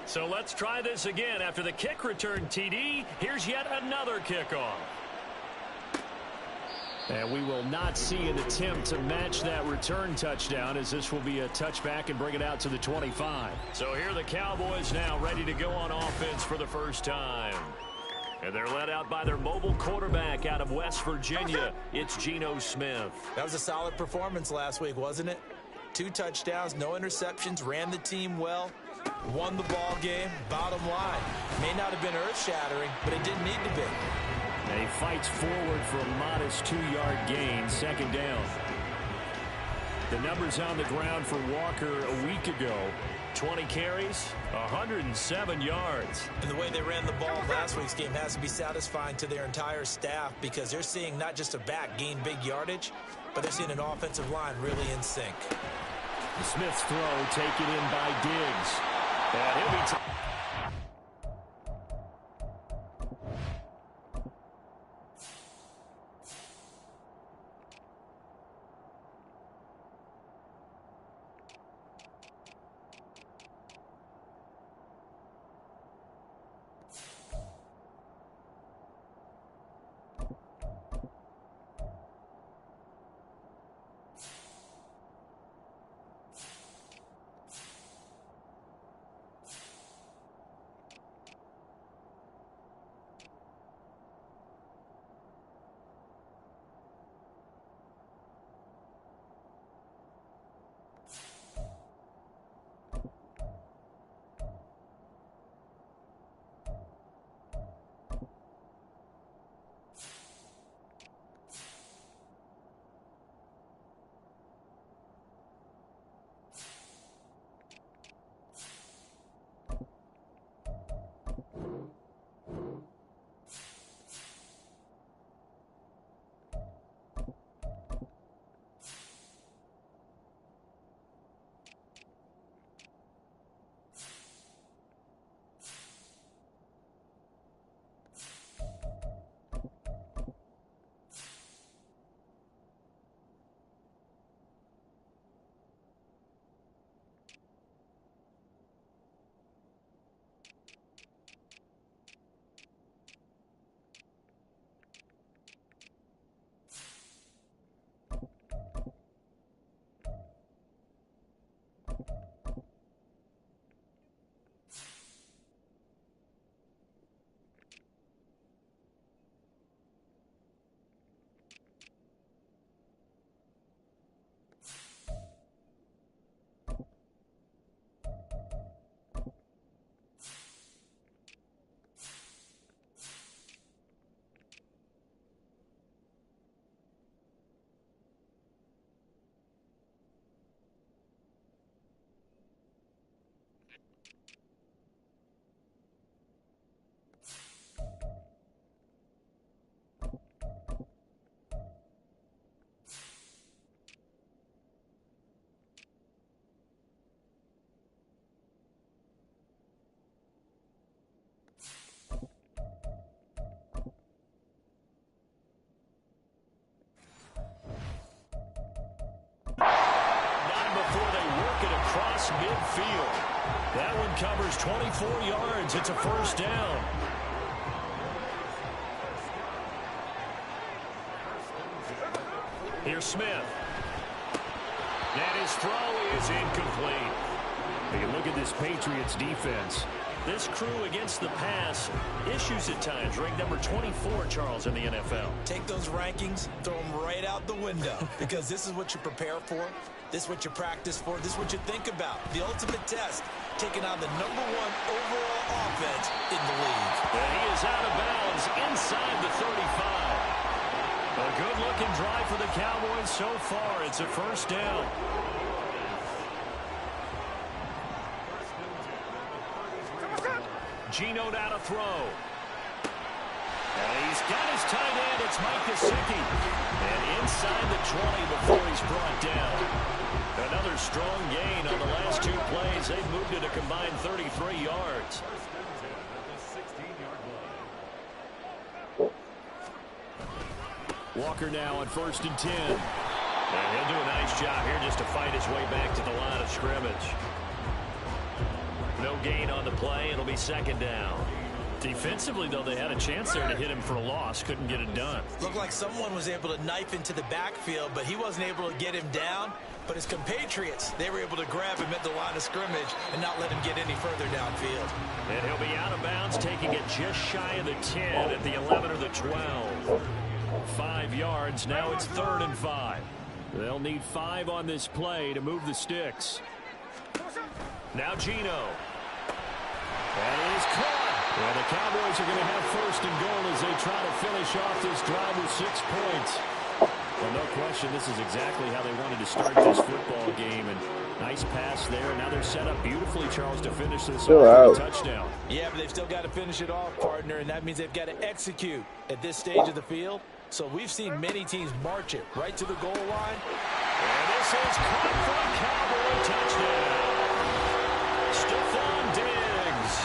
So let's try this again. After the kick return TD, here's yet another kickoff. And we will not see an attempt to match that return touchdown, as this will be a touchback and bring it out to the 25. So here are the Cowboys now ready to go on offense for the first time. And they're led out by their mobile quarterback out of West Virginia. It's Geno Smith. That was a solid performance last week, wasn't it? 2 touchdowns, no interceptions, ran the team well, won the ball game. Bottom line, may not have been earth-shattering, but it didn't need to be. And he fights forward for a modest 2-yard gain, second down. The numbers on the ground for Walker a week ago. 20 carries, 107 yards. And the way they ran the ball last week's game has to be satisfying to their entire staff, because they're seeing not just a back gain big yardage, but they're seeing an offensive line really in sync. The Smith's throw taken in by Diggs. And he'll be midfield. That one covers 24 yards. It's a first down. Here's Smith. And his throw is incomplete. You look at this Patriots defense. This crew against the pass, issues at times. Ranked number 24, Charles, in the NFL. Take those rankings, throw them right out the window, because this is what you prepare for. This is what you practice for. This is what you think about. The ultimate test, taking on the #1 overall offense in the league. And he is out of bounds inside the 35. A good-looking drive for the Cowboys so far. It's a first down. Geno now to throw. And he's got his tight end. It's Mike Gesicki. And inside the 20 before he's brought down. Another strong gain on the last 2 plays. They've moved it a combined 33 yards. Walker now on 1st and 10. And he'll do a nice job here just to fight his way back to the line of scrimmage. No gain on the play. It'll be second down. Defensively, though, they had a chance there to hit him for a loss. Couldn't get it done. Looked like someone was able to knife into the backfield, but he wasn't able to get him down. But his compatriots, they were able to grab him at the line of scrimmage and not let him get any further downfield. And he'll be out of bounds, taking it just shy of the 10 at the 11 or the 12. 5 yards. Now it's 3rd and 5. They'll need 5 on this play to move the sticks. Now Geno. That is caught. Well, the Cowboys are going to have 1st and goal as they try to finish off this drive with 6 points. Well, no question, this is exactly how they wanted to start this football game. And nice pass there. Now they're set up beautifully, Charles, to finish this off with a touchdown. Yeah, but they've still got to finish it off, partner, and that means they've got to execute at this stage of the field. So we've seen many teams march it right to the goal line. And this is caught for a Cowboy touchdown. Stephon Diggs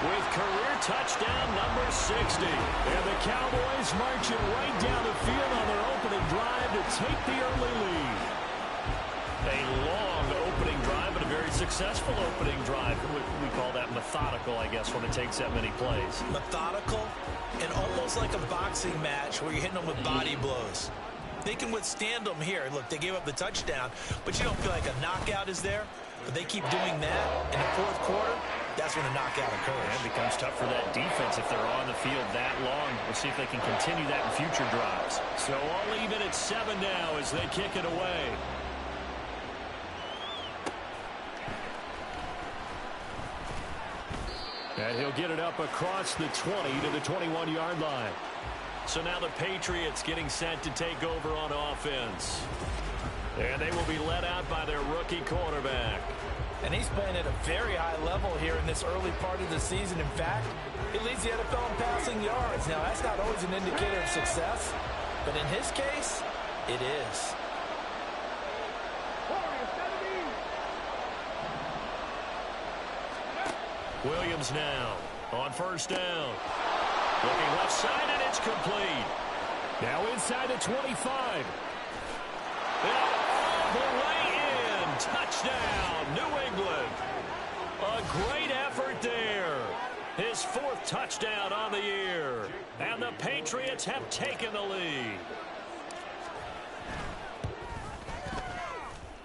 with career touchdown number 60. And the Cowboys marching right down the field on their opening drive to take the early lead. A long opening drive, but a very successful opening drive. We call that methodical, I guess, when it takes that many plays. Methodical and almost like a boxing match where you're hitting them with body blows. They can withstand them here. Look, they gave up the touchdown, but you don't feel like a knockout is there. But they keep doing that in the 4th quarter. That's when the knockout occurs. It becomes tough for that defense if they're on the field that long. We'll see if they can continue that in future drives. So I'll leave it at 7 now as they kick it away. And he'll get it up across the 20 to the 21-yard line. So now the Patriots getting set to take over on offense. And they will be led out by their rookie quarterback. And he's playing at a very high level here in this early part of the season. In fact, he leads the NFL in passing yards. Now, that's not always an indicator of success, but in his case, it is. Williams now on 1st down. Looking left side, and it's complete. Now inside the 25. And all the way in. Touchdown, New England. A great effort there. His 4th touchdown on the year. And the Patriots have taken the lead.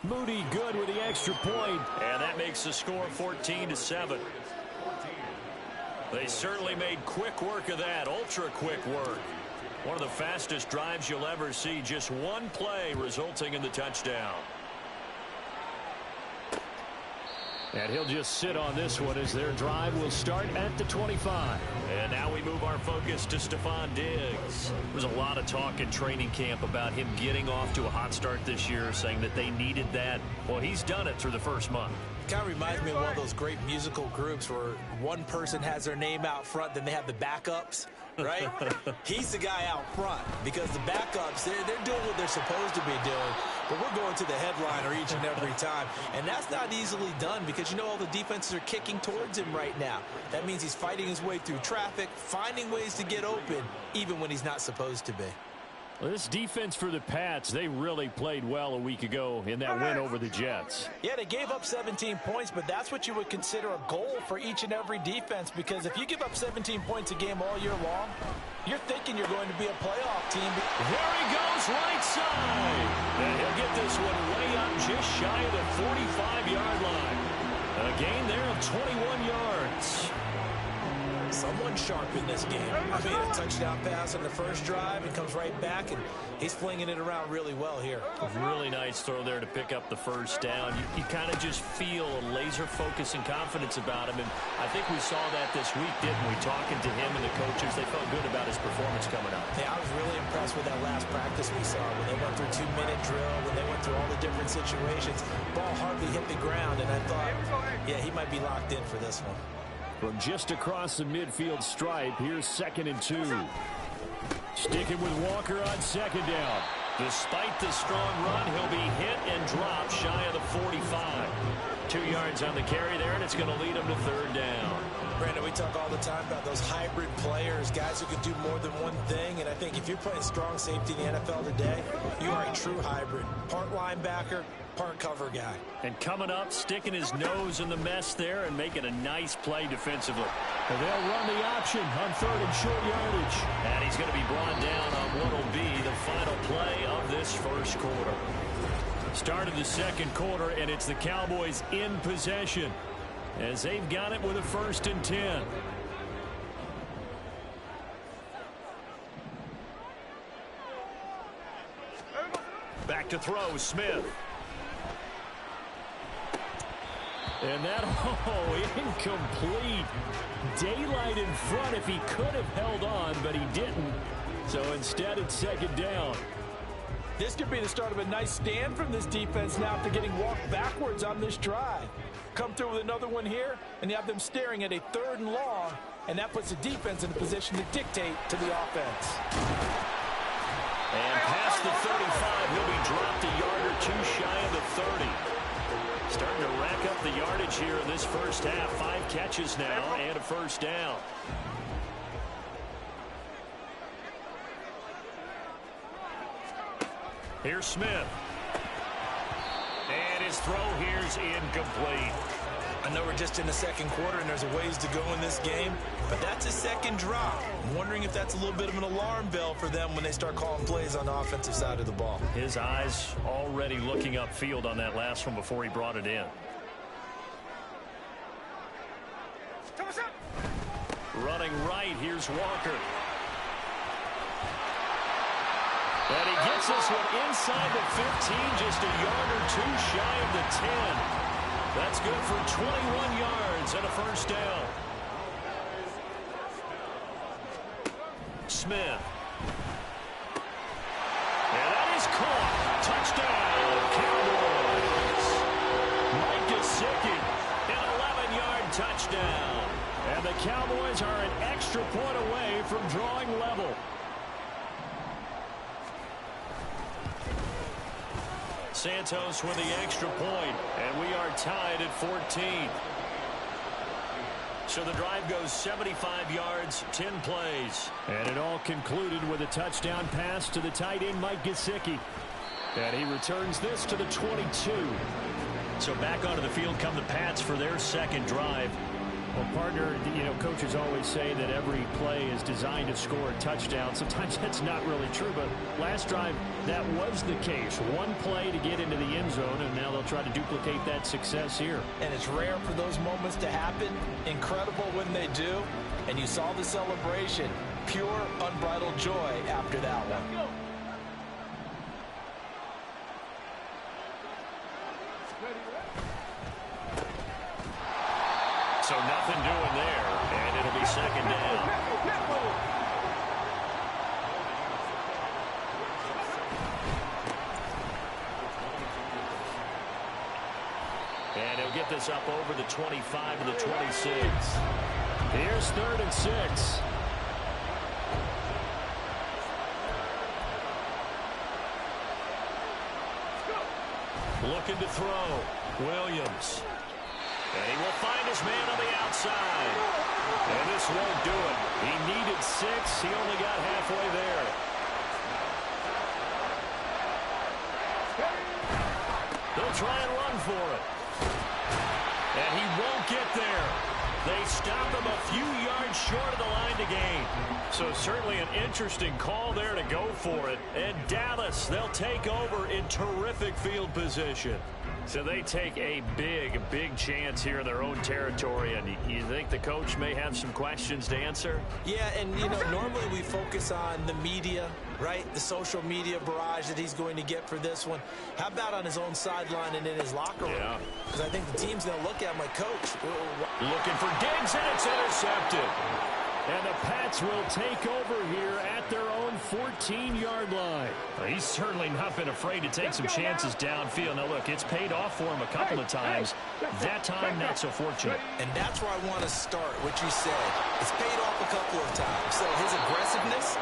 Moody good with the extra point. And that makes the score 14-7. They certainly made quick work of that, ultra-quick work. One of the fastest drives you'll ever see, just one play resulting in the touchdown. And he'll just sit on this one as their drive will start at the 25. And now we move our focus to Stephon Diggs. There was a lot of talk in training camp about him getting off to a hot start this year, saying that they needed that. Well, he's done it through the first month. Kind of reminds me of one of those great musical groups where one person has their name out front, then they have the backups, right? He's the guy out front because the backups, they're doing what they're supposed to be doing, but we're going to the headliner each and every time, and that's not easily done because, you know, all the defenses are kicking towards him right now. That means he's fighting his way through traffic, finding ways to get open, even when he's not supposed to be. Well, this defense for the Pats, they really played well a week ago in that win over the Jets. Yeah, they gave up 17 points, but that's what you would consider a goal for each and every defense, because if you give up 17 points a game all year long, you're thinking you're going to be a playoff team. There he goes, right side. And he'll get this one way up just shy of the 45-yard line. A gain there of 21 yards. Someone sharp in this game. I mean, a touchdown pass on the first drive and comes right back, and he's flinging it around really well here. Really nice throw there to pick up the first down. You kind of just feel a laser focus and confidence about him, and I think we saw that this week, didn't we? Talking to him and the coaches, they felt good about his performance coming up. Yeah, I was really impressed with that last practice we saw when they went through 2-minute drill, when they went through all the different situations. Ball hardly hit the ground, and I thought, yeah, he might be locked in for this one. From just across the midfield stripe, here's 2nd and 2. Sticking with Walker on 2nd down. Despite the strong run, he'll be hit and dropped shy of the 45. 2 yards on the carry there, and it's going to lead them to 3rd down. Brandon, we talk all the time about those hybrid players, guys who can do more than one thing. And I think if you're playing strong safety in the NFL today, you are a true hybrid. Part linebacker, part cover guy. And coming up, sticking his nose in the mess there and making a nice play defensively. And they'll run the option on 3rd and short yardage. And he's going to be brought down on what will be the final play of this first quarter. Start of the second quarter, and it's the Cowboys in possession as they've got it with a 1st and 10. Back to throw, Smith. And that, incomplete. Daylight in front if he could have held on, but he didn't. So instead, it's 2nd down. This could be the start of a nice stand from this defense now after getting walked backwards on this drive. Come through with another one here, and you have them staring at a 3rd and long, and that puts the defense in a position to dictate to the offense. And past the 35, he'll be dropped a yard or 2 shy of the 30. Starting to rack up the yardage here in this first half. 5 catches now and a 1st down. Here's Smith. And his throw here's incomplete. I know we're just in the second quarter and there's a ways to go in this game, but that's a second drop. I'm wondering if that's a little bit of an alarm bell for them when they start calling plays on the offensive side of the ball. His eyes already looking upfield on that last one before he brought it in. Running right, here's Walker. And he gets this one inside the 15, just a yard or 2 shy of the 10. That's good for 21 yards and a 1st down. Smith. And that is caught. Touchdown, Cowboys. Mike Gesicki, an 11-yard touchdown. And the Cowboys are an extra point away from drawing level. Santos with the extra point, and we are tied at 14. So the drive goes 75 yards, 10 plays. And it all concluded with a touchdown pass to the tight end, Mike Gesicki. And he returns this to the 22. So back onto the field come the Pats for their second drive. Well, partner, coaches always say that every play is designed to score a touchdown. Sometimes that's not really true, but last drive, that was the case. One play to get into the end zone, and now they'll try to duplicate that success here. And it's rare for those moments to happen. Incredible when they do. And you saw the celebration. Pure, unbridled joy after that one. So nothing doing there, and it'll be 2nd down. And he'll get this up over the 25 to the 26. Here's 3rd and 6. Looking to throw. Williams. And he will find his man on the outside. And this won't do it. He needed 6. He only got halfway there. They'll try and run for it. And he won't get there. They stop him a few yards short of the line to gain. So certainly an interesting call there to go for it. And Dallas, they'll take over in terrific field position. So they take a big, big chance here in their own territory. And you think the coach may have some questions to answer? Yeah, and, normally we focus on the media, right? The social media barrage that he's going to get for this one. How about on his own sideline and in his locker room? Yeah. Because I think the team's going to look at him like, Coach. Looking for Diggs, and it's intercepted. And the Pats will take over here at their own 14-yard line. He's certainly not been afraid to take some chances downfield. Now, look, it's paid off for him a couple of times. That time, not so fortunate. And that's where I want to start, what you said. It's paid off a couple of times. So his aggressiveness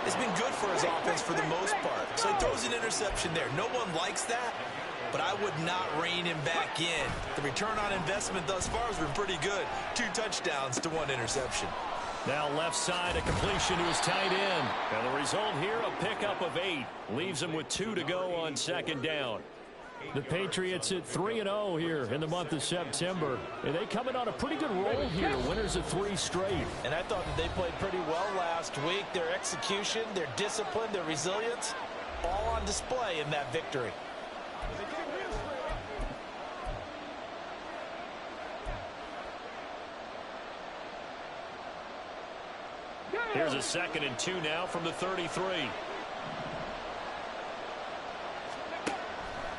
has been good for his offense for the most part. So he throws an interception there. No one likes that. but I would not rein him back in. The return on investment thus far has been pretty good. 2 touchdowns to 1 interception. Now left side, a completion to his tight end. And the result here, a pickup of 8. Leaves him with 2 to go on 2nd down. The Patriots at 3-0 here in the month of September. They coming on a pretty good roll here. Winners of 3 straight. And I thought that they played pretty well last week. Their execution, their discipline, their resilience, all on display in that victory. Here's a 2nd and 2 now from the 33.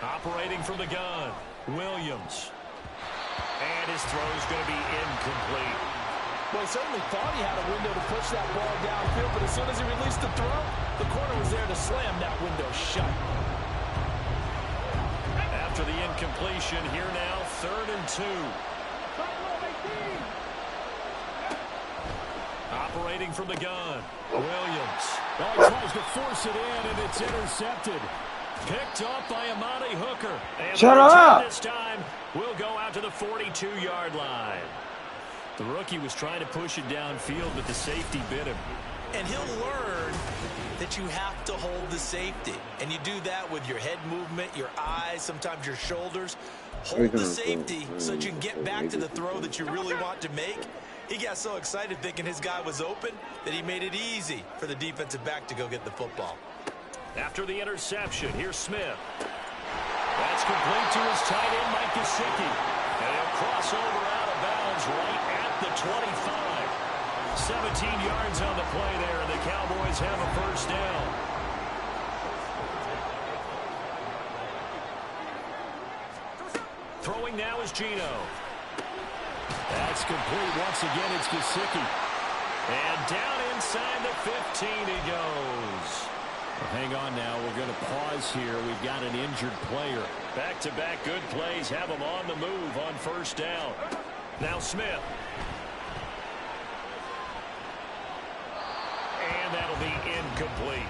Operating from the gun, Williams. And his throw is going to be incomplete. Well, he certainly thought he had a window to push that ball downfield, but as soon as he released the throw, the corner was there to slam that window shut. After the incompletion, here now, 3rd and 2. Operating from the gun, Williams. Oh, he tries to force it in, and it's intercepted. Picked off by Amani Hooker. And Shut up! This time, will go out to the 42-yard line. The rookie was trying to push it downfield, but the safety bit him. And he'll learn that you have to hold the safety. And you do that with your head movement, your eyes, sometimes your shoulders. Hold the safety so that you can get back to the throw that you really want to make. He got so excited thinking his guy was open that he made it easy for the defensive back to go get the football. After the interception, here's Smith. That's complete to his tight end, Mike Gesicki. And he'll cross over out of bounds right at the 25. 17 yards on the play there, and the Cowboys have a 1st down. Throwing now is Geno. That's complete. Once again, it's Gesicki. And down inside the 15 he goes. Well, hang on now. We're going to pause here. We've got an injured player. Back-to-back good plays have him on the move on 1st down. Now Smith. And that'll be incomplete.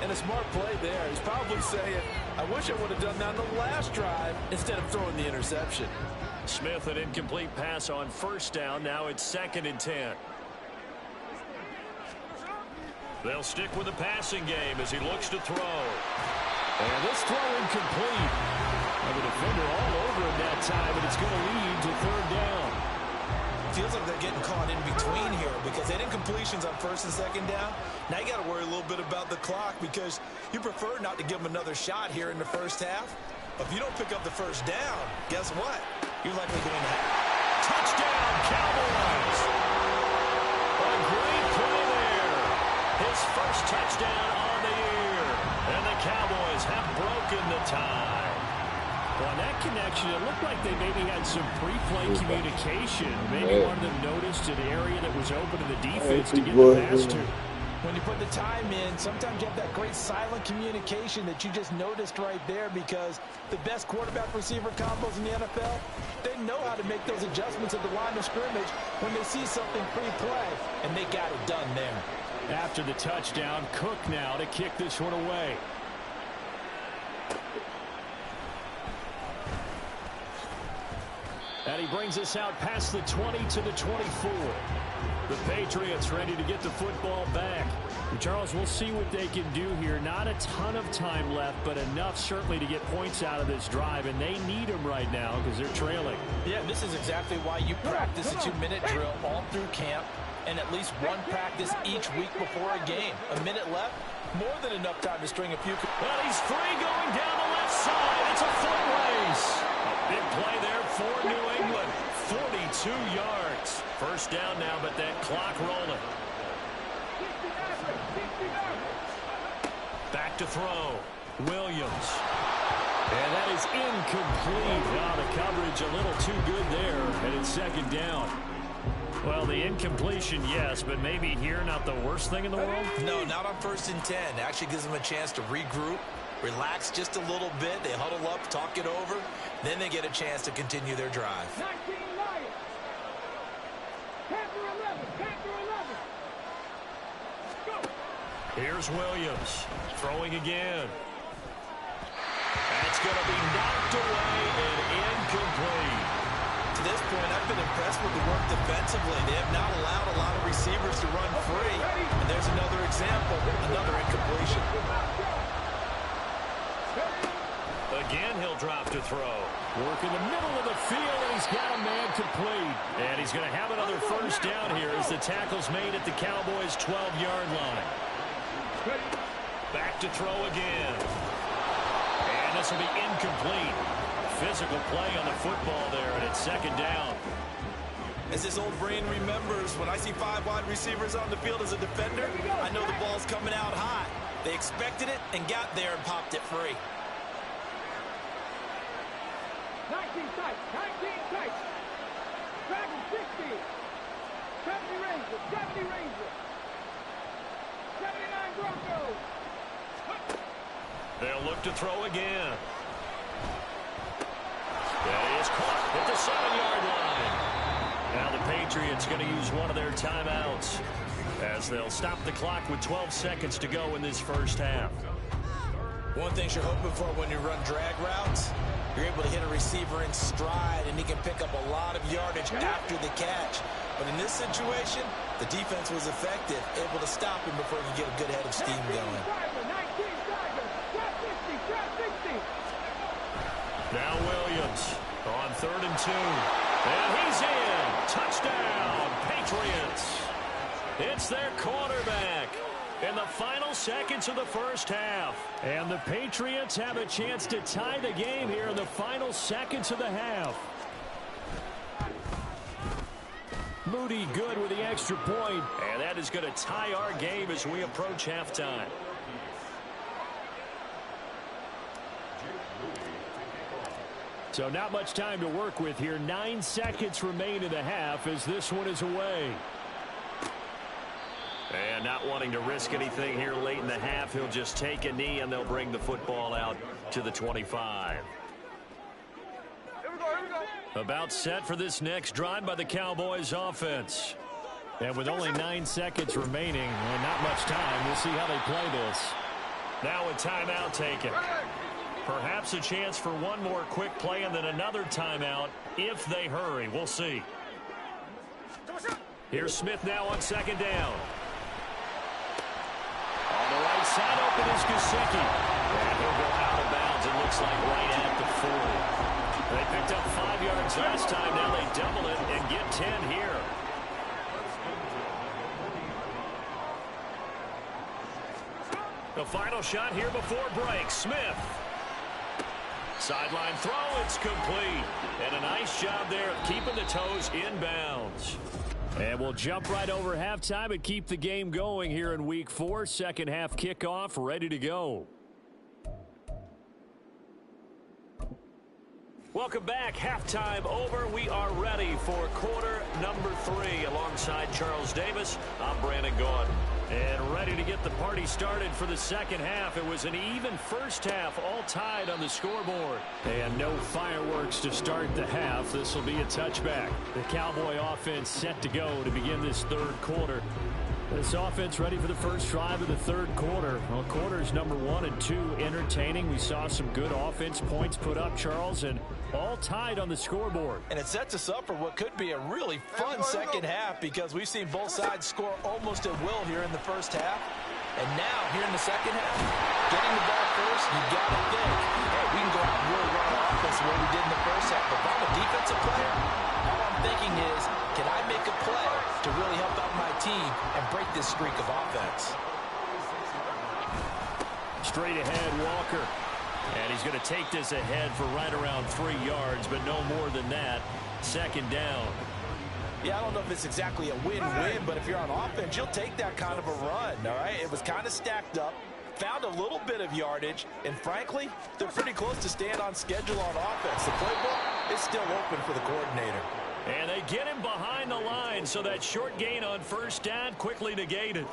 And a smart play there. He's probably saying, I wish I would have done that on the last drive instead of throwing the interception. Smith, an incomplete pass on 1st down. Now it's 2nd and 10. They'll stick with the passing game as he looks to throw. And this throw incomplete. Well, the defender all over him that time, and it's going to lead to 3rd down. Feels like they're getting caught in between here because they had incompletions on 1st and 2nd down. Now you got to worry a little bit about the clock because you prefer not to give them another shot here in the 1st half. But if you don't pick up the 1st down, guess what? You're likely going to have touchdown, Cowboys. A great play there. His 1st touchdown on the year. And the Cowboys have broken the tie. Well, that connection, it looked like they maybe had some pre-play communication. Maybe one of them noticed an area that was open to the defense to get the pass to. When you put the time in, sometimes you have that great silent communication that you just noticed right there because the best quarterback-receiver combos in the NFL, they know how to make those adjustments at the line of scrimmage when they see something pre-play, and they got it done there. After the touchdown, Cook now to kick this one away. And he brings us out past the 20 to the 24. The Patriots ready to get the football back. And Charles, we'll see what they can do here. Not a ton of time left, but enough certainly to get points out of this drive. And they need them right now because they're trailing. Yeah, this is exactly why you practice a 2-minute drill all through camp and at least one practice each week before a game. A minute left, more than enough time to string a few. Well, he's free going down the left side. It's a foot race. A big play there for New England. 42 yards. 1st down now, but that clock rolling. Back to throw. Williams. And that is incomplete. Now the coverage a little too good there, and it's 2nd down. Well, the incompletion, yes, but maybe here not the worst thing in the world? No, not on 1st and 10. It actually gives them a chance to regroup, relax just a little bit. They huddle up, talk it over. Then they get a chance to continue their drive. Here's Williams throwing again. That's going to be knocked away and incomplete. To this point, I've been impressed with the work defensively. They have not allowed a lot of receivers to run free. And there's another example, another incompletion. Again, he'll drop to throw. Work in the middle of the field, and he's got a man complete. And he's going to have another first down here as the tackle's made at the Cowboys' 12-yard line. Back to throw again. And this will be incomplete. Physical play on the football there, and it's second down. As his old brain remembers, when I see 5 wide receivers on the field as a defender, I know the ball's coming out hot. They expected it and got there and popped it free. 19 tight, 19 tight. Dragon 60. 70 Rangers, 70 Rangers. 79 Broncos. They'll look to throw again. That is caught at the 7-yard line. Now the Patriots going to use one of their timeouts as they'll stop the clock with 12 seconds to go in this first half. One thing you're hoping for when you run drag routes, you're able to hit a receiver in stride, and he can pick up a lot of yardage after the catch. But in this situation, the defense was effective, able to stop him before he could get a good head of steam going. 19 Tigers, 60, 60. Now Williams on 3rd and 2. And he's in. Touchdown, Patriots. It's their quarterback in the final seconds of the first half. And the Patriots have a chance to tie the game here in the final seconds of the half. Moody good with the extra point. And that is going to tie our game as we approach halftime. So not much time to work with here. 9 seconds remain in the half as this one is away. And not wanting to risk anything here late in the half, he'll just take a knee and they'll bring the football out to the 25. About set for this next drive by the Cowboys offense. And with only 9 seconds remaining and not much time, we'll see how they play this. Now a timeout taken. Perhaps a chance for one more quick play and then another timeout if they hurry. We'll see. Here's Smith now on 2nd down. On the right side, open is Gesicki. And he'll go out of bounds. It looks like right at the 40. They picked up 5 yards last time. Now they double it and get 10 here. The final shot here before break. Smith. Sideline throw, it's complete. And a nice job there of keeping the toes in bounds. And we'll jump right over halftime and keep the game going here in Week 4. Second half kickoff ready to go. Welcome back. Halftime over. We are ready for quarter number 3. Alongside Charles Davis, I'm Brandon Gaudin. And ready to get the party started for the second half. It was an even first half, all tied on the scoreboard. And no fireworks to start the half. This will be a touchback. The Cowboy offense set to go to begin this third quarter. This offense ready for the first drive of the third quarter. Well, quarters number 1 and 2 entertaining. We saw some good offense points put up, Charles, and all tied on the scoreboard. And it sets us up for what could be a really fun second half because we've seen both sides score almost at will here in the first half. And now, here in the second half, getting the ball first, you got to think, hey, we can go out and really run our offense the way we did in the first half. But if I'm a defensive player, all I'm thinking is, can I make a play to really help out my team and break this streak of offense? Straight ahead, Walker. And he's going to take this ahead for right around 3 yards, but no more than that. Second down. Yeah, I don't know if it's exactly a win-win, but if you're on offense, you'll take that kind of a run, all right? It was kind of stacked up, found a little bit of yardage, and frankly, they're pretty close to staying on schedule on offense. The playbook is still open for the coordinator. And they get him behind the line, so that short gain on first down quickly negated.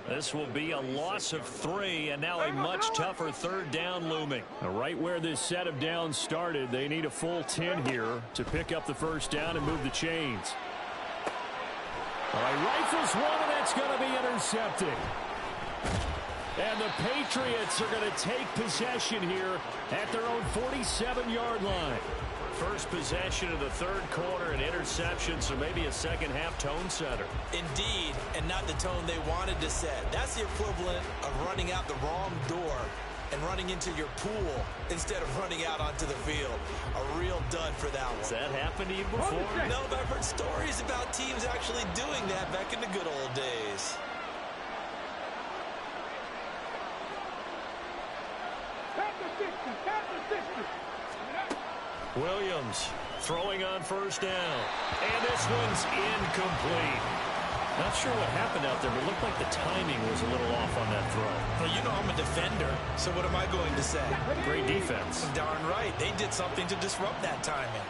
This will be a loss of 3, and now a much tougher third down looming. Right where this set of downs started, they need a full 10 here to pick up the first down and move the chains. All right, rifles one, and that's going to be intercepted. And the Patriots are going to take possession here at their own 47-yard line. First possession of the third quarter, an interception, so maybe a second-half tone setter. Indeed, and not the tone they wanted to set. That's the equivalent of running out the wrong door and running into your pool instead of running out onto the field. A real dud for that one. Has that happened to you before? No, but I've heard stories about teams actually doing that back in the good old days. Williams throwing on first down. And this one's incomplete. Not sure what happened out there, but it looked like the timing was a little off on that throw. Well, you know I'm a defender, so what am I going to say? Great defense. Darn right. They did something to disrupt that timing.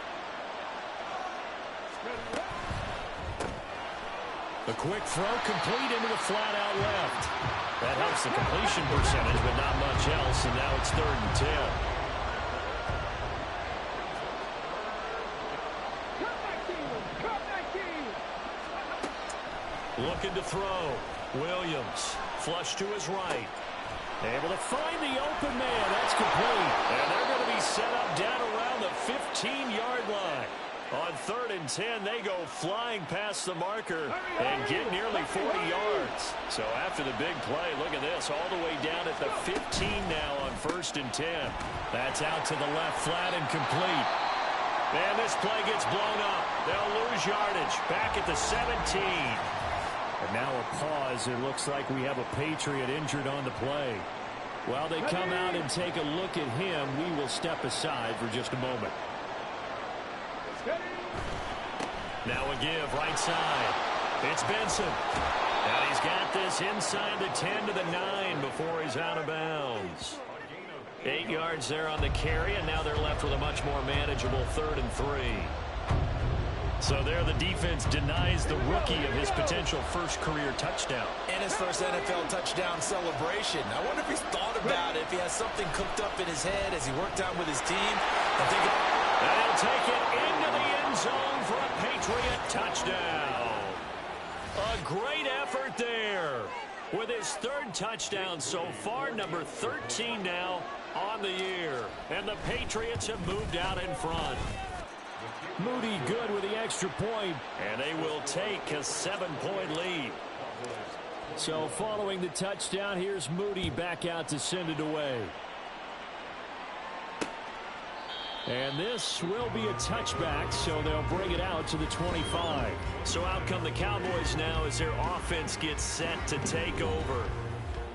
A quick throw complete into the flat out left. That helps the completion percentage, but not much else, and now it's 3rd and 10. Looking to throw. Williams, flush to his right. Able to find the open man. That's complete. And they're going to be set up down around the 15-yard line. On 3rd and 10, they go flying past the marker and get nearly 40 yards. So after the big play, look at this, all the way down at the 15 now on 1st and 10. That's out to the left, flat and complete. And this play gets blown up. They'll lose yardage back at the 17. And now a pause. It looks like we have a Patriot injured on the play. While they come out and take a look at him, we will step aside for just a moment. Now a give right side. It's Benson. And he's got this inside the 10 to the 9 before he's out of bounds. 8 yards there on the carry, and now they're left with a much more manageable 3rd and 3. So there the defense denies the rookie of his potential first career touchdown. And his first NFL touchdown celebration. I wonder if he's thought about it, if he has something cooked up in his head as he worked out with his team. And he'll take it into the end zone for a Patriot touchdown. A great effort there. With his 3rd touchdown so far, number 13 now on the year. And the Patriots have moved out in front. Moody good with the extra point. And they will take a 7-point lead. So following the touchdown, here's Moody back out to send it away. And this will be a touchback, so they'll bring it out to the 25. So out come the Cowboys now as their offense gets set to take over.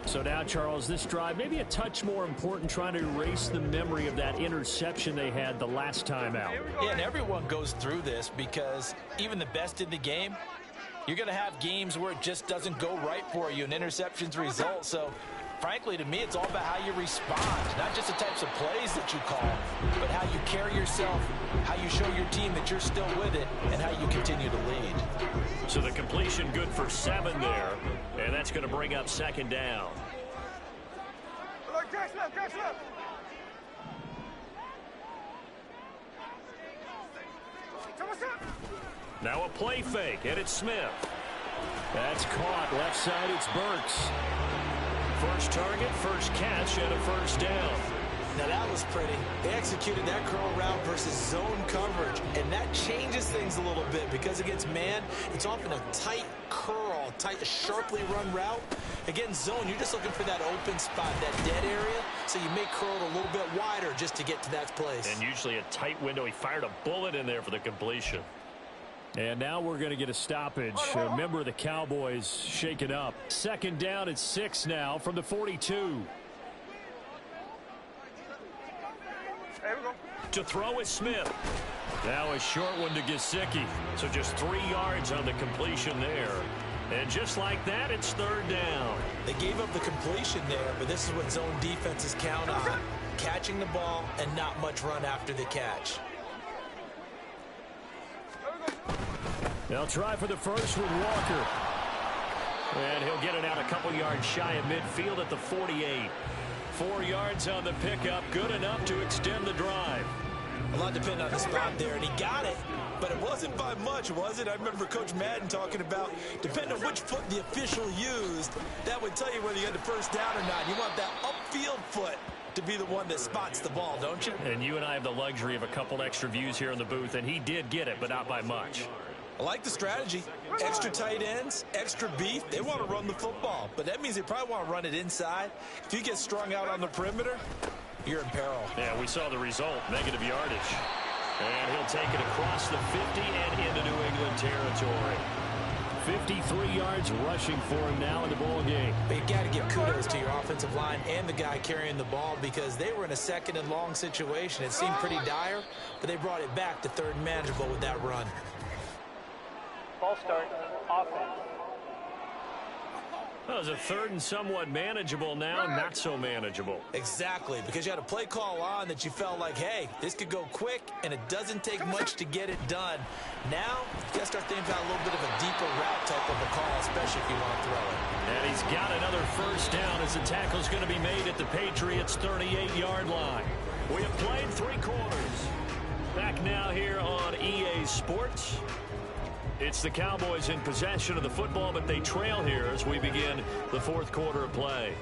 So now, Charles, this drive maybe a touch more important, trying to erase the memory of that interception they had the last time out. Yeah, and everyone goes through this because even the best in the game, you're going to have games where it just doesn't go right for you and interceptions result. So, frankly, to me, it's all about how you respond, not just the types of plays that you call, but how you carry yourself, how you show your team that you're still with it, and how you continue to lead. So the completion good for 7 there, and that's going to bring up 2nd down. Now a play fake, and it's Smith. That's caught. Left side, it's Burks. First target, first catch, and a 1st down. Now that was pretty. They executed that curl route versus zone coverage, and that changes things a little bit because against man, it's often a tight curl, sharply run route. Against zone, you're just looking for that open spot, that dead area, so you may curl it a little bit wider just to get to that place. And usually a tight window. He fired a bullet in there for the completion. And now we're going to get a stoppage. A member of the Cowboys shaken up. 2nd down at 6 now from the 42. To throw is Smith. Now a short one to Gesicki. So just 3 yards on the completion there. And just like that, it's 3rd down. They gave up the completion there, but this is what zone defenses count on. Catching the ball and not much run after the catch. They'll try for the first with Walker. And he'll get it out a couple yards shy of midfield at the 48. 4 yards on the pickup, good enough to extend the drive. A lot depending on the spot there, and he got it. But it wasn't by much, was it? I remember Coach Madden talking about, depending on which foot the official used, that would tell you whether you had the first down or not. You want that upfield foot to be the one that spots the ball, don't you? And you and I have the luxury of a couple extra views here in the booth, and he did get it, but not by much. I like the strategy. Extra tight ends, extra beef. They want to run the football, but that means they probably want to run it inside. If you get strung out on the perimeter, you're in peril. Yeah, we saw the result, negative yardage. And he'll take it across the 50 and into New England territory. 53 yards rushing for him now in the ball game. But you got to give kudos to your offensive line and the guy carrying the ball because they were in a second and long situation. It seemed pretty dire, but they brought it back to third and manageable with that run. Ball start, offense. Well, it was a third and somewhat manageable now, not so manageable. Exactly, because you had a play call on that you felt like, hey, this could go quick, and it doesn't take much to get it done. Now, you got to start thinking about a little bit of a deeper route type of a call, especially if you want to throw it. And he's got another first down as the tackle's going to be made at the Patriots' 38-yard line. We have played 3 quarters. Back now here on EA Sports. It's the Cowboys in possession of the football, but they trail here as we begin the fourth quarter of play.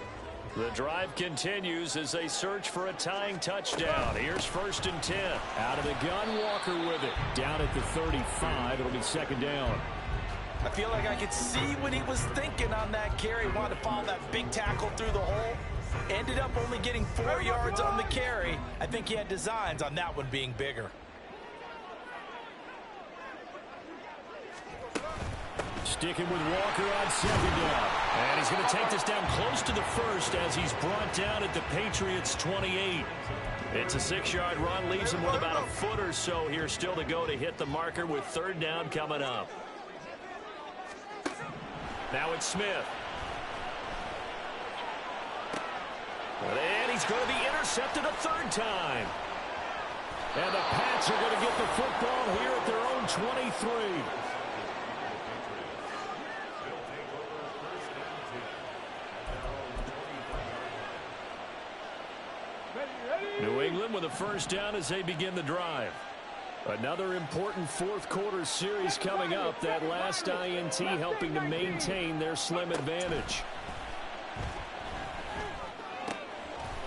The drive continues as they search for a tying touchdown. Here's 1st and 10. Out of the gun, Walker with it. Down at the 35. It'll be second down. I feel like I could see what he was thinking on that carry. Wanted to follow that big tackle through the hole. Ended up only getting 4 yards on the carry. I think he had designs on that one being bigger. Sticking with Walker on second down. And he's going to take this down close to the first as he's brought down at the Patriots' 28. It's a 6-yard run, leaves him with about a foot or so here still to go to hit the marker with third down coming up. Now it's Smith. And he's going to be intercepted a third time. And the Pats are going to get the football here at their own 23. New England with a first down as they begin the drive. Another important fourth quarter series coming up. That last INT helping to maintain their slim advantage.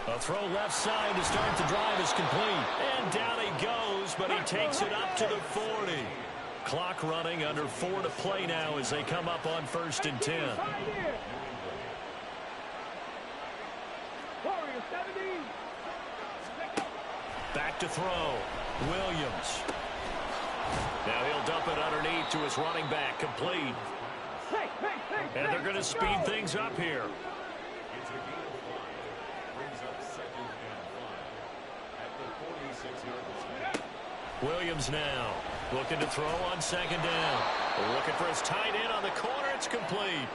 A throw left side to start the drive is complete. And down he goes, but he takes it up to the 40. Clock running under 4 to play now as they come up on 1st and 10. Back to throw. Williams. Now he'll dump it underneath to his running back. Complete. And they're going to speed things up here. Williams now looking to throw on second down. Looking for his tight end on the corner. It's complete.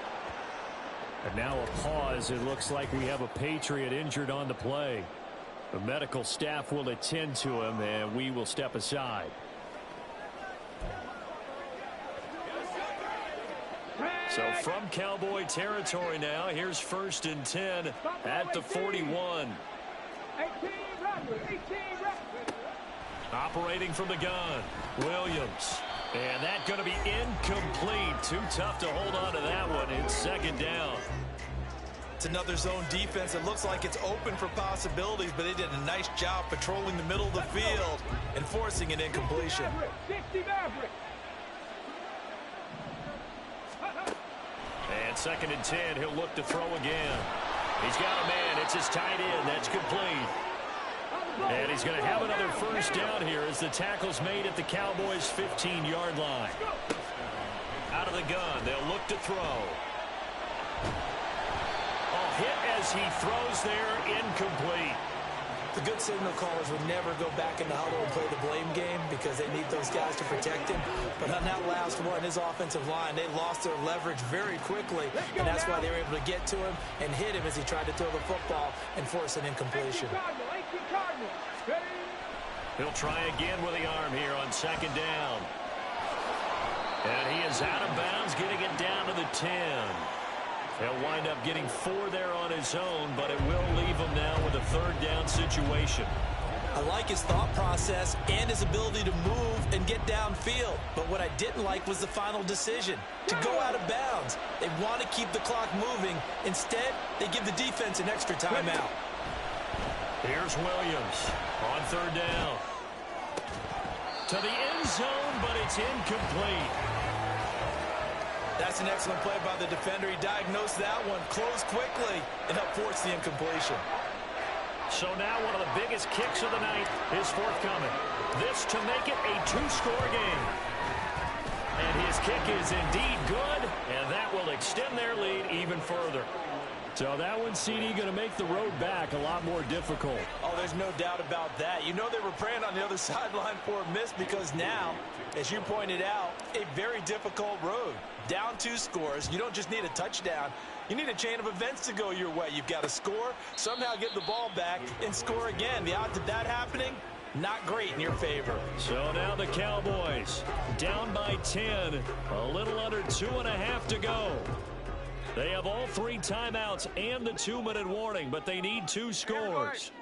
And now a pause. It looks like we have a Patriot injured on the play. The medical staff will attend to him, and we will step aside. So from Cowboy territory now, here's 1st and 10 at the 41. Operating from the gun, Williams. And that's going to be incomplete. Too tough to hold on to that one. It's second down. It's another zone defense. It looks like it's open for possibilities, but they did a nice job patrolling the middle of the field and forcing an incompletion. And 2nd and 10, he'll look to throw again. He's got a man. It's his tight end. That's complete. And he's going to have another first down here as the tackle's made at the Cowboys' 15-yard line. Out of the gun, they'll look to throw. Hit as he throws there, incomplete. The good signal callers would never go back in the huddle and play the blame game because they need those guys to protect him. But on that last one, his offensive line, they lost their leverage very quickly, and that's why they were able to get to him and hit him as he tried to throw the football and force an incompletion. He'll try again with the arm here on second down. And he is out of bounds, getting it down to the 10. He'll wind up getting 4 there on his own, but it will leave him now with a third down situation. I like his thought process and his ability to move and get downfield. But what I didn't like was the final decision, to go out of bounds. They want to keep the clock moving. Instead, they give the defense an extra timeout. Here's Williams on third down. To the end zone, but it's incomplete. That's an excellent play by the defender. He diagnosed that one, closed quickly, and helped force the incompletion. So now one of the biggest kicks of the night is forthcoming. This to make it a two-score game. And his kick is indeed good, and that will extend their lead even further. So that one, CD, going to make the road back a lot more difficult. Oh, there's no doubt about that. You know they were praying on the other sideline for a miss because now, as you pointed out, a very difficult road. Down 2 scores. You don't just need a touchdown. You need a chain of events to go your way. You've got to score, somehow get the ball back, and score again. The odds of that happening, not great in your favor. So now the Cowboys down by 10. A little under 2.5 to go. They have all 3 timeouts and the 2-minute warning, but they need 2 scores.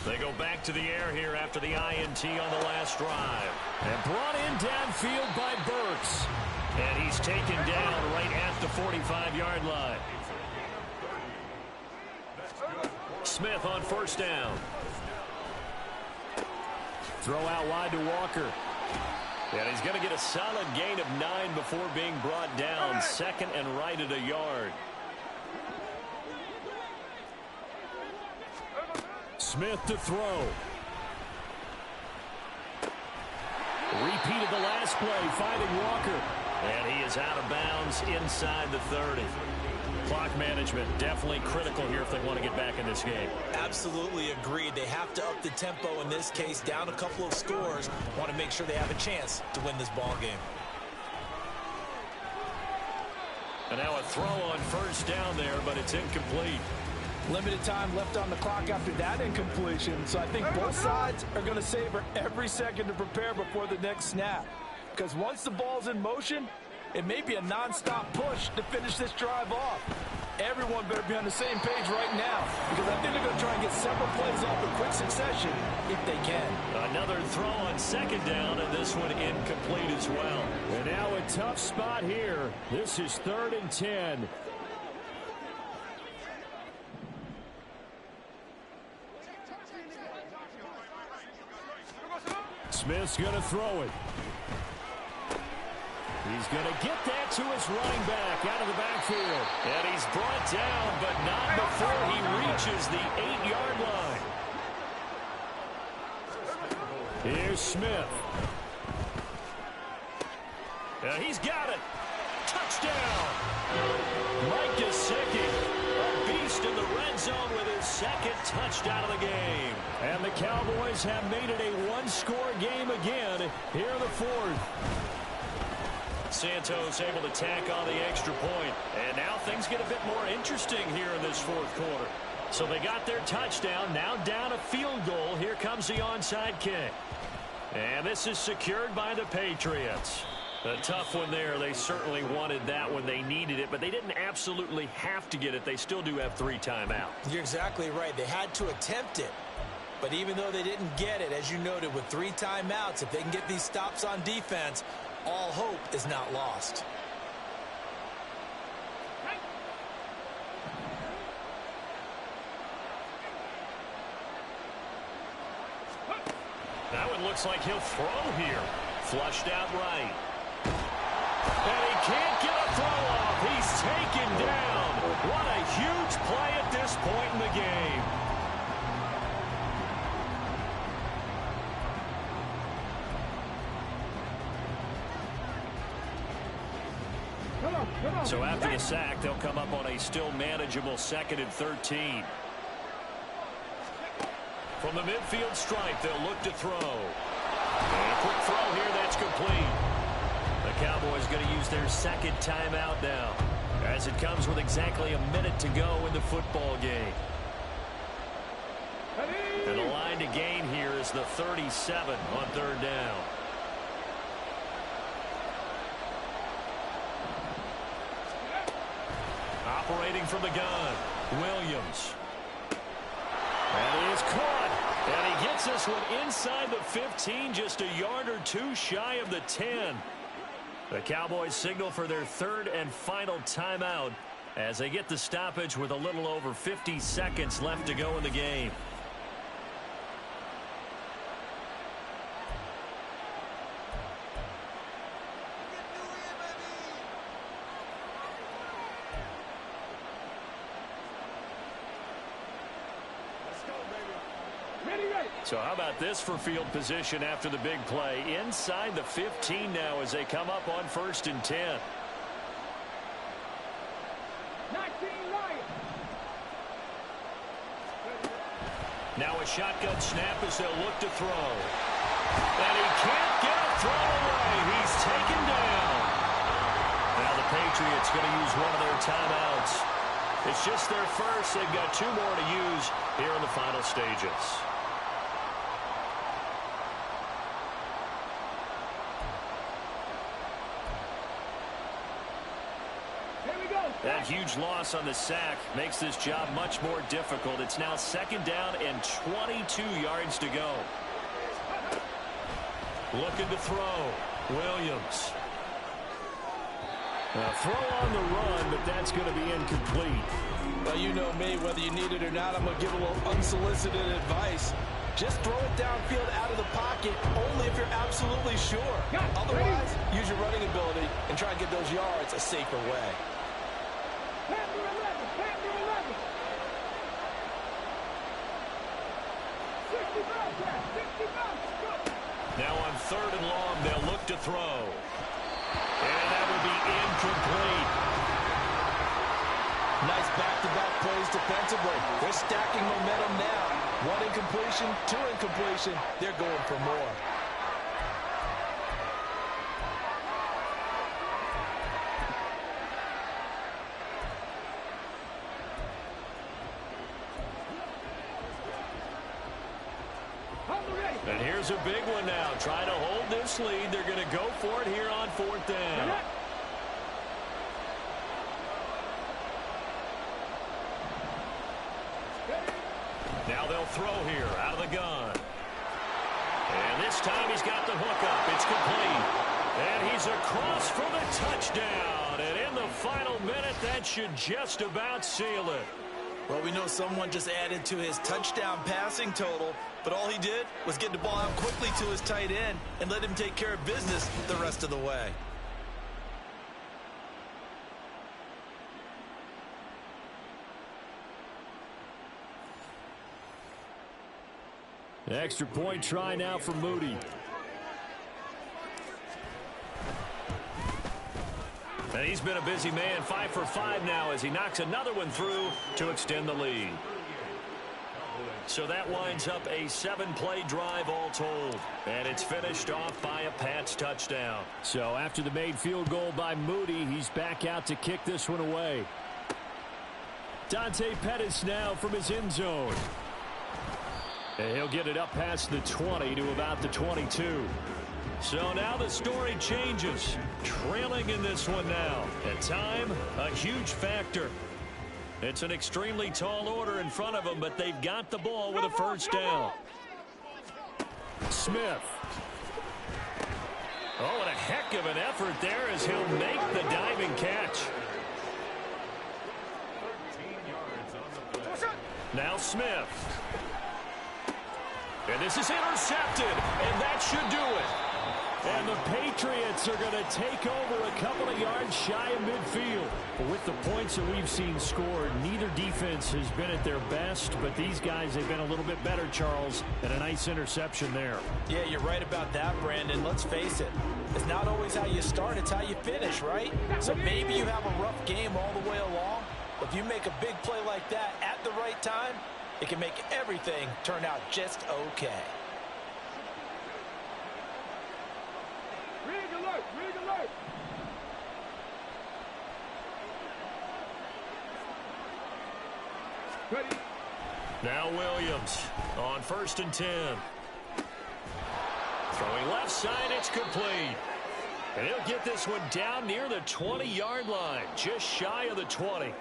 They go back to the air here after the INT on the last drive. And brought in downfield by Burks. And he's taken down right at the 45-yard line. Smith on first down. Throw out wide to Walker. And he's going to get a solid gain of 9 before being brought down. Second and right at a yard. Smith to throw. Repeated the last play, finding Walker. And he is out of bounds inside the 30. Clock management definitely critical here if they want to get back in this game. Absolutely agreed. They have to up the tempo in this case, down a couple of scores. Want to make sure they have a chance to win this ball game. And now a throw on first down there, but it's incomplete. Limited time left on the clock after that incompletion, so I think both sides are going to savor every second to prepare before the next snap. Because once the ball's in motion, it may be a non-stop push to finish this drive off. Everyone better be on the same page right now, because I think they're going to try and get several plays off in quick succession if they can. Another throw on second down, and this one incomplete as well. And now a tough spot here. This is 3rd and 10. Smith's going to throw it. He's going to get that to his running back out of the backfield. And he's brought down, but not before he reaches the 8-yard line. Here's Smith. He's got it. Touchdown. Mike Gesicki, a beast in the red zone with his 2nd touchdown of the game. And the Cowboys have made it a 1-score game again here in the 4th. Santos able to tack on the extra point. And now things get a bit more interesting here in this 4th quarter. So they got their touchdown, now down a field goal. Here comes the onside kick. And this is secured by the Patriots. A tough one there. They certainly wanted that when they needed it, but they didn't absolutely have to get it. They still do have 3 timeouts. You're exactly right. They had to attempt it. But even though they didn't get it, as you noted, with 3 timeouts, if they can get these stops on defense, all hope is not lost. That one looks like he'll throw here. Flushed out right. And he can't get a throw off. He's taken down. What a huge play at this point in the game. So after the sack, they'll come up on a still manageable 2nd and 13. From the midfield stripe, they'll look to throw. And a quick throw here, that's complete. The Cowboys going to use their 2nd timeout now, as it comes with exactly a minute to go in the football game. And the line to gain here is the 37 on 3rd down. Operating from the gun, Williams. And he is caught. And he gets this one inside the 15, just a yard or two shy of the 10. The Cowboys signal for their third and final timeout as they get the stoppage with a little over 50 seconds left to go in the game. So how about this for field position after the big play? Inside the 15 now as they come up on 1st and 10. Now a shotgun snap as they'll look to throw. And he can't get a throw away. He's taken down. Now the Patriots going to use one of their timeouts. It's just their first. They've got 2 more to use here in the final stages. That huge loss on the sack makes this job much more difficult. It's now 2nd down and 22 yards to go. Looking to throw. Williams. A throw on the run, but that's going to be incomplete. Well, you know me, whether you need it or not, I'm going to give a little unsolicited advice. Just throw it downfield out of the pocket, only if you're absolutely sure. Otherwise, use your running ability and try and get those yards a safer way. Now on 3rd and long, they'll look to throw. And that will be incomplete. Nice back-to-back plays defensively. They're stacking momentum now. 1 incompletion, 2 incompletion. They're going for more. And here's a big one now. Trying to hold this lead. They're going to go for it here on 4th down. Now they'll throw here out of the gun. And this time he's got the hook up. It's complete. And he's across for the touchdown. And in the final minute, that should just about seal it. Well, we know someone just added to his touchdown passing total, but all he did was get the ball out quickly to his tight end and let him take care of business the rest of the way. The extra point try now for Moody. And he's been a busy man, 5 for 5 now as he knocks another one through to extend the lead. So that winds up a 7-play drive all told. And it's finished off by a Pats touchdown. So after the made field goal by Moody, he's back out to kick this one away. Dante Pettis now from his end zone. And he'll get it up past the 20 to about the 22. So now the story changes. Trailing in this one now. At time, a huge factor. It's an extremely tall order in front of them, but they've got the ball with a 1st down. Smith. Oh, and a heck of an effort there as he'll make the diving catch. Now Smith. And this is intercepted, and that should do it. And the Patriots are going to take over a couple of yards shy of midfield. But with the points that we've seen scored, neither defense has been at their best, but these guys have been a little bit better, Charles, and a nice interception there. Yeah, you're right about that, Brandon. Let's face it. It's not always how you start, it's how you finish, right? So maybe you have a rough game all the way along, but if you make a big play like that at the right time, it can make everything turn out just okay. Rig alert! Rig alert! Ready? Now Williams on 1st and 10. Throwing left side, it's complete. And he'll get this one down near the 20-yard line, just shy of the 20.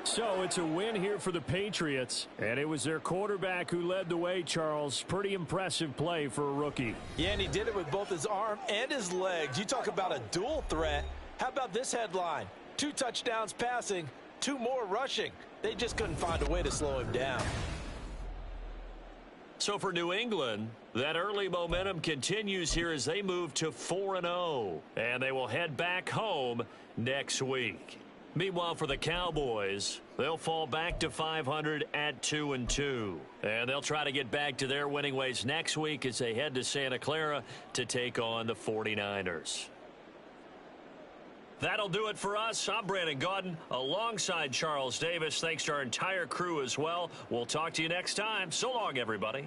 So it's a win here for the Patriots, and it was their quarterback who led the way, Charles. Pretty impressive play for a rookie. Yeah, and he did it with both his arm and his legs. You talk about a dual threat. How about this headline? 2 touchdowns passing, 2 more rushing. They just couldn't find a way to slow him down. So for New England, that early momentum continues here as they move to 4-0, and they will head back home next week. Meanwhile, for the Cowboys, they'll fall back to 500 at 2-2. And they'll try to get back to their winning ways next week as they head to Santa Clara to take on the 49ers. That'll do it for us. I'm Brandon Gaudin alongside Charles Davis. Thanks to our entire crew as well. We'll talk to you next time. So long, everybody.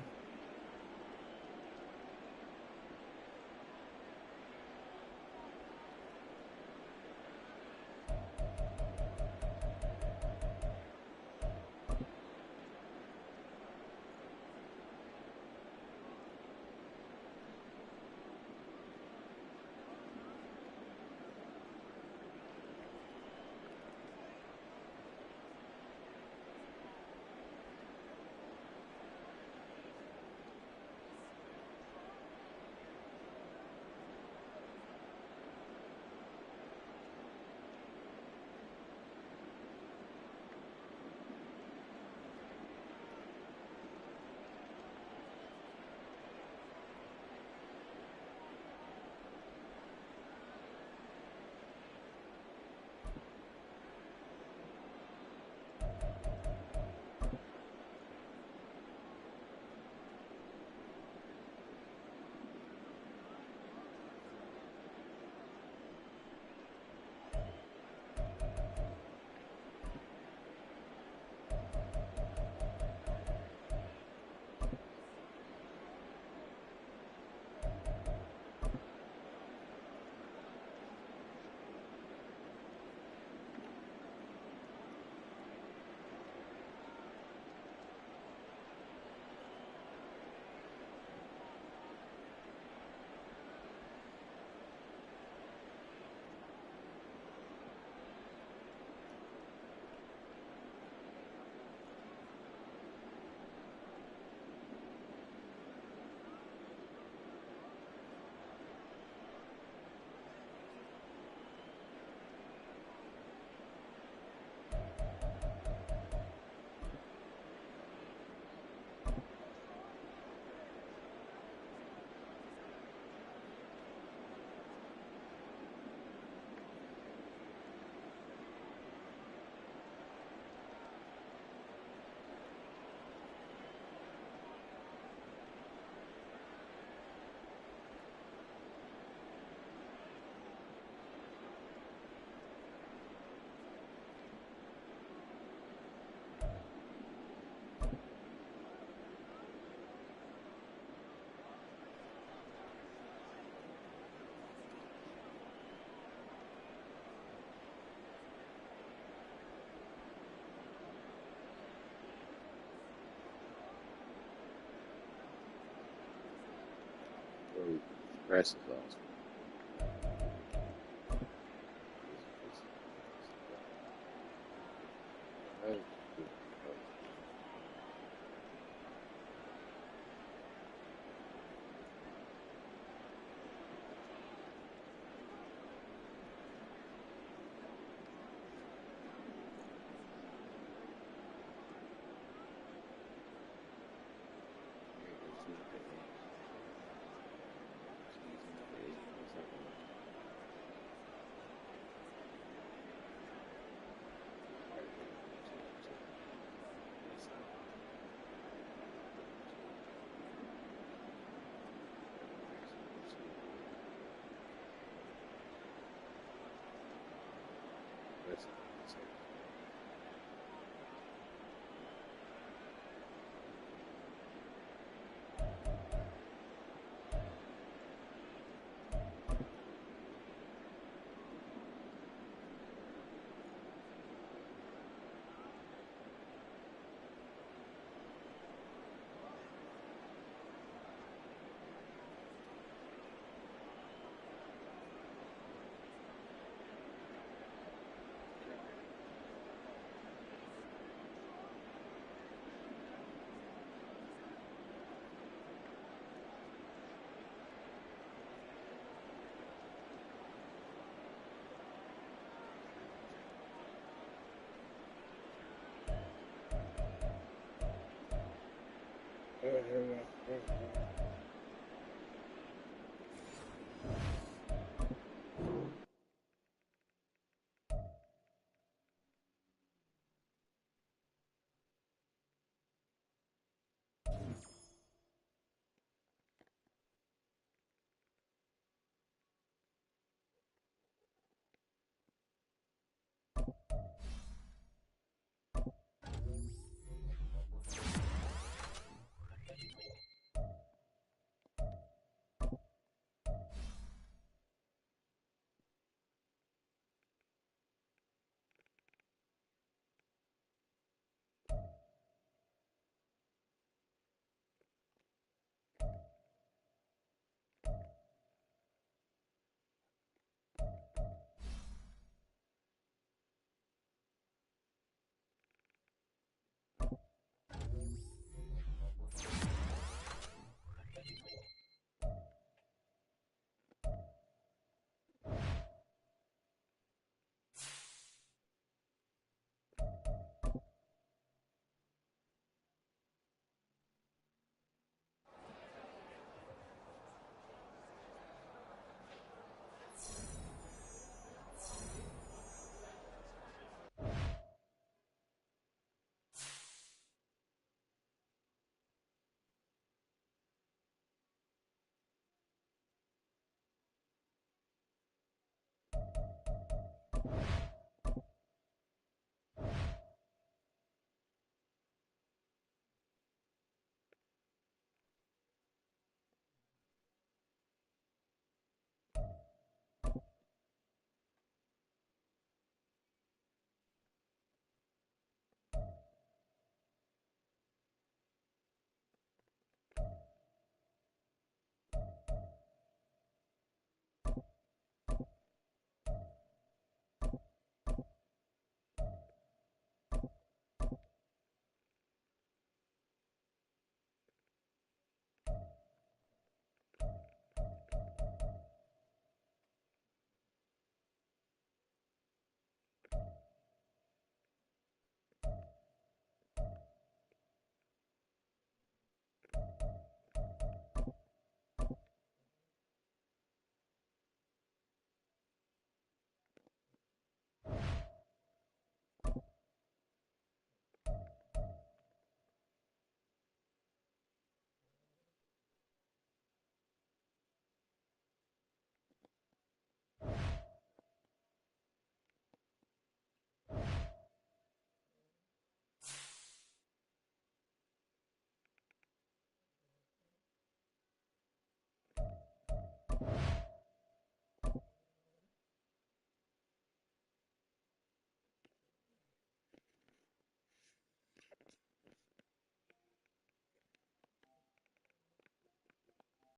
Press is awesome.